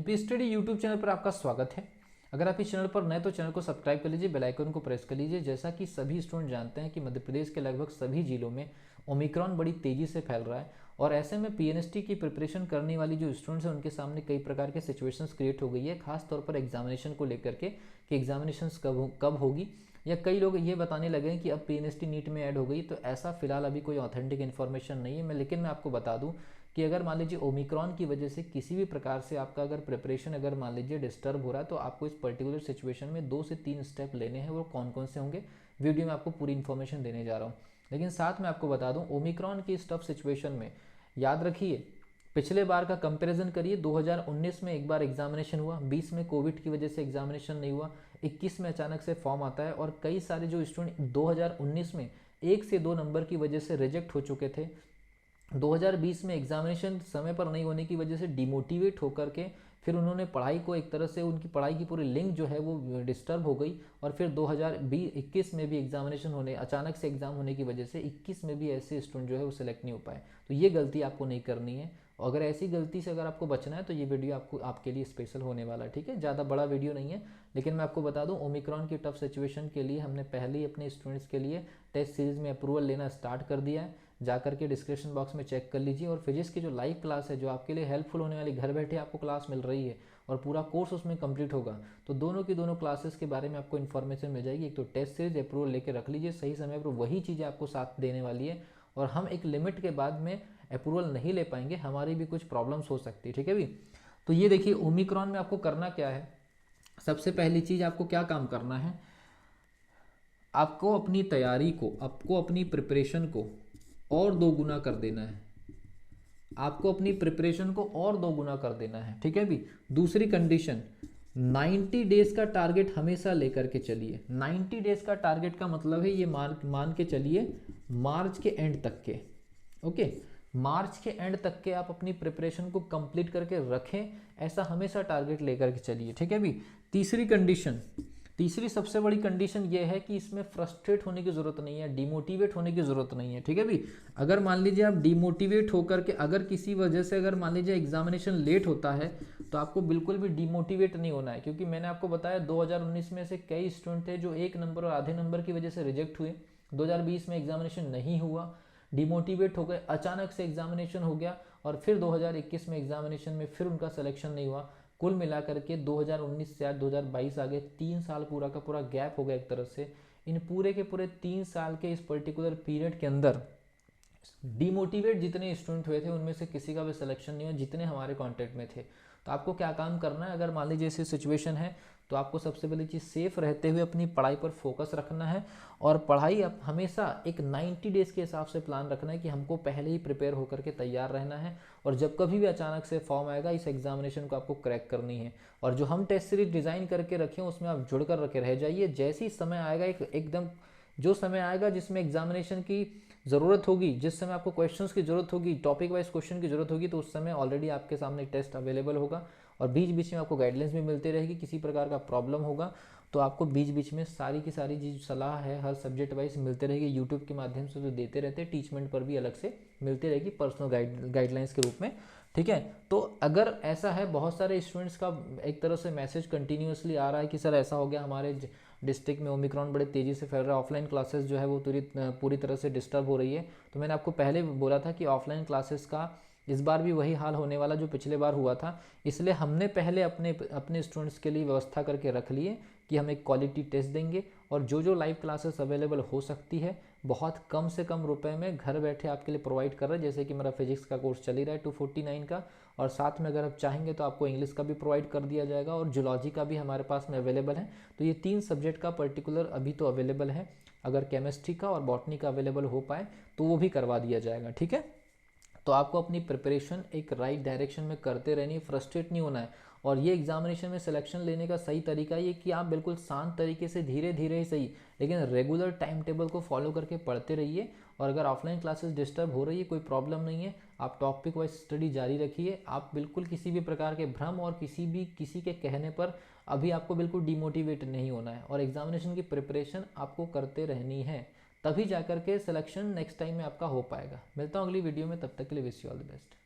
MP study YouTube channel पर आपका स्वागत है। अगर आप इस चैनल पर नए तो चैनल को सब्सक्राइब कर लीजिए, बेल आइकन को प्रेस कर लीजिए। जैसा कि सभी स्टूडेंट जानते हैं कि मध्य प्रदेश के लगभग सभी जिलों में ओमिक्रॉन बड़ी तेजी से फैल रहा है और ऐसे में पीएनएसटी की प्रिपरेशन करने वाली जो स्टूडेंट्स हैं उनके सामने कई प्रकार के सिचुएशंस क्रिएट हो गई है, खास तौर पर एग्जामिनेशन को लेकर के कि एग्जामिनेशन कब होगी, या कई लोग ये बताने लगे हैं कि अब पीएनएसटी नीट में ऐड हो गई। तो ऐसा फिलहाल अभी कोई ऑथेंटिक इन्फॉर्मेशन नहीं है लेकिन मैं आपको बता दूं कि अगर मान लीजिए ओमिक्रॉन की वजह से किसी भी प्रकार से आपका अगर प्रिपरेशन अगर मान लीजिए डिस्टर्ब हो रहा है तो आपको इस पर्टिकुलर सिचुएशन में 2 से 3 स्टेप लेने हैं। वो कौन कौन से होंगे, वीडियो में आपको पूरी इन्फॉर्मेशन देने जा रहा हूँ। लेकिन साथ में आपको बता दूं ओमिक्रॉन की इस टफ सिचुएशन में याद रखिए, पिछले बार का कंपैरिजन करिए। 2019 में एक बार एग्जामिनेशन हुआ, 20 में कोविड की वजह से एग्जामिनेशन नहीं हुआ, 21 में अचानक से फॉर्म आता है और कई सारे जो स्टूडेंट 2019 में 1 से 2 नंबर की वजह से रिजेक्ट हो चुके थे, 2020 में एग्जामिनेशन समय पर नहीं होने की वजह से डिमोटिवेट होकर के फिर उन्होंने पढ़ाई को एक तरह से उनकी पढ़ाई की पूरी लिंक जो है वो डिस्टर्ब हो गई और फिर 2021 में भी एग्जामिनेशन होने अचानक से एग्जाम होने की वजह से 21 में भी ऐसे स्टूडेंट जो है वो सिलेक्ट नहीं हो पाए। तो ये गलती आपको नहीं करनी है और अगर ऐसी गलती से अगर आपको बचना है तो ये वीडियो आपके लिए स्पेशल होने वाला है। ठीक है, ज़्यादा बड़ा वीडियो नहीं है लेकिन मैं आपको बता दूं ओमिक्रॉन की टफ सिचुएशन के लिए हमने पहले ही अपने स्टूडेंट्स के लिए टेस्ट सीरीज में अप्रूवल लेना स्टार्ट कर दिया है। जा करके डिस्क्रिप्शन बॉक्स में चेक कर लीजिए और फिजिक्स की जो लाइव क्लास है जो आपके लिए हेल्पफुल होने वाली, घर बैठे आपको क्लास मिल रही है और पूरा कोर्स उसमें कंप्लीट होगा, तो दोनों की दोनों क्लासेस के बारे में आपको इन्फॉर्मेशन मिल जाएगी। एक तो टेस्ट सीरीज अप्रूवल लेकर रख लीजिए, सही समय पर वही चीज़ें आपको साथ देने वाली है और हम एक लिमिट के बाद में अप्रूवल नहीं ले पाएंगे, हमारी भी कुछ प्रॉब्लम्स हो सकती है। ठीक है भी, तो ये देखिए ओमिक्रॉन में आपको करना क्या है। सबसे पहली चीज़ आपको क्या काम करना है, आपको अपनी तैयारी को, आपको अपनी प्रिपरेशन को और 2 गुना कर देना है। आपको अपनी प्रिपरेशन को और 2 गुना कर देना है। ठीक है भी, दूसरी कंडीशन 90 डेज का टारगेट हमेशा लेकर के चलिए। 90 डेज का टारगेट का मतलब है ये मान के चलिए मार्च के एंड तक के, ओके, मार्च के एंड तक के आप अपनी प्रिपरेशन को कंप्लीट करके रखें, ऐसा हमेशा टारगेट लेकर के चलिए। ठीक है भी, तीसरी सबसे बड़ी कंडीशन ये है कि इसमें फ्रस्ट्रेट होने की जरूरत नहीं है, डिमोटिवेट होने की जरूरत नहीं है। ठीक है भी, अगर मान लीजिए आप डिमोटिवेट होकर के अगर किसी वजह से अगर मान लीजिए एग्जामिनेशन लेट होता है तो आपको बिल्कुल भी डिमोटिवेट नहीं होना है, क्योंकि मैंने आपको बताया 2019 में से कई स्टूडेंट थे जो 1 नंबर और आधे नंबर की वजह से रिजेक्ट हुए। 2020 में एग्जामिनेशन नहीं हुआ, डिमोटिवेट हो गए, अचानक से एग्जामिनेशन हो गया और फिर 2021 में एग्जामिनेशन में फिर उनका सिलेक्शन नहीं हुआ। कुल मिलाकर के 2019 से आज 2022 आ गए, 3 साल पूरा का पूरा गैप हो गया एक तरह से। इन पूरे के पूरे 3 साल के इस पर्टिकुलर पीरियड के अंदर डिमोटिवेट जितने स्टूडेंट हुए थे उनमें से किसी का भी सिलेक्शन नहीं हुआ जितने हमारे कांटेक्ट में थे। तो आपको क्या काम करना है, अगर मान लीजिए ऐसी सिचुएशन है तो आपको सबसे पहली चीज़ सेफ रहते हुए अपनी पढ़ाई पर फोकस रखना है और पढ़ाई आप हमेशा एक 90 डेज़ के हिसाब से प्लान रखना है कि हमको पहले ही प्रिपेयर होकर के तैयार रहना है और जब कभी भी अचानक से फॉर्म आएगा इस एग्जामिनेशन को आपको क्रैक करनी है। और जो हम टेस्ट सीरीज डिज़ाइन करके रखे हैं उसमें आप जुड़ कर रखे रह जाइए। जैसे ही समय आएगा एकदम जो समय आएगा जिसमें एग्जामिनेशन की ज़रूरत होगी, जिस समय आपको क्वेश्चंस की ज़रूरत होगी, टॉपिक वाइज क्वेश्चन की ज़रूरत होगी, तो उस समय ऑलरेडी आपके सामने टेस्ट अवेलेबल होगा और बीच बीच में आपको गाइडलाइंस भी मिलती रहेगी। किसी प्रकार का प्रॉब्लम होगा तो आपको बीच बीच में सारी की सारी जो सलाह है हर सब्जेक्ट वाइज मिलते रहेगी। यूट्यूब के माध्यम से जो देते रहते हैं, टीचमेंट पर भी अलग से मिलती रहेगी पर्सनल गाइडलाइंस के रूप में। ठीक है, तो अगर ऐसा है, बहुत सारे स्टूडेंट्स का एक तरह से मैसेज कंटिन्यूसली आ रहा है कि सर ऐसा हो गया हमारे डिस्ट्रिक्ट में ओमिक्रॉन बड़े तेज़ी से फैल रहा है, ऑफलाइन क्लासेस जो है वो पूरी तरह से डिस्टर्ब हो रही है। तो मैंने आपको पहले बोला था कि ऑफलाइन क्लासेस का इस बार भी वही हाल होने वाला जो पिछले बार हुआ था, इसलिए हमने पहले अपने स्टूडेंट्स के लिए व्यवस्था करके रख लिए कि हम एक क्वालिटी टेस्ट देंगे और जो लाइव क्लासेस अवेलेबल हो सकती है बहुत कम से कम रुपए में घर बैठे आपके लिए प्रोवाइड कर रहे हैं। जैसे कि मेरा फिजिक्स का कोर्स चल ही रहा है 249 का, और साथ में अगर आप चाहेंगे तो आपको इंग्लिश का भी प्रोवाइड कर दिया जाएगा और जूलॉजी का भी हमारे पास में अवेलेबल है। तो ये 3 सब्जेक्ट का पर्टिकुलर अभी तो अवेलेबल है, अगर केमिस्ट्री का और बॉटनी का अवेलेबल हो पाए तो वो भी करवा दिया जाएगा। ठीक है, तो आपको अपनी प्रिपरेशन एक राइट डायरेक्शन में करते रहनी है, फ्रस्ट्रेट नहीं होना है। और ये एग्जामिनेशन में सिलेक्शन लेने का सही तरीका ये कि आप बिल्कुल शांत तरीके से धीरे धीरे ही सही लेकिन रेगुलर टाइम टेबल को फॉलो करके पढ़ते रहिए। और अगर ऑफलाइन क्लासेस डिस्टर्ब हो रही है कोई प्रॉब्लम नहीं है, आप टॉपिक वाइज स्टडी जारी रखिए। आप बिल्कुल किसी भी प्रकार के भ्रम और किसी के कहने पर अभी आपको बिल्कुल डिमोटिवेट नहीं होना है और एग्जामिनेशन की प्रिपरेशन आपको करते रहनी है, तभी जाकर के सिलेक्शन नेक्स्ट टाइम में आपका हो पाएगा। मिलता हूँ अगली वीडियो में, तब तक के लिए wish you all the best.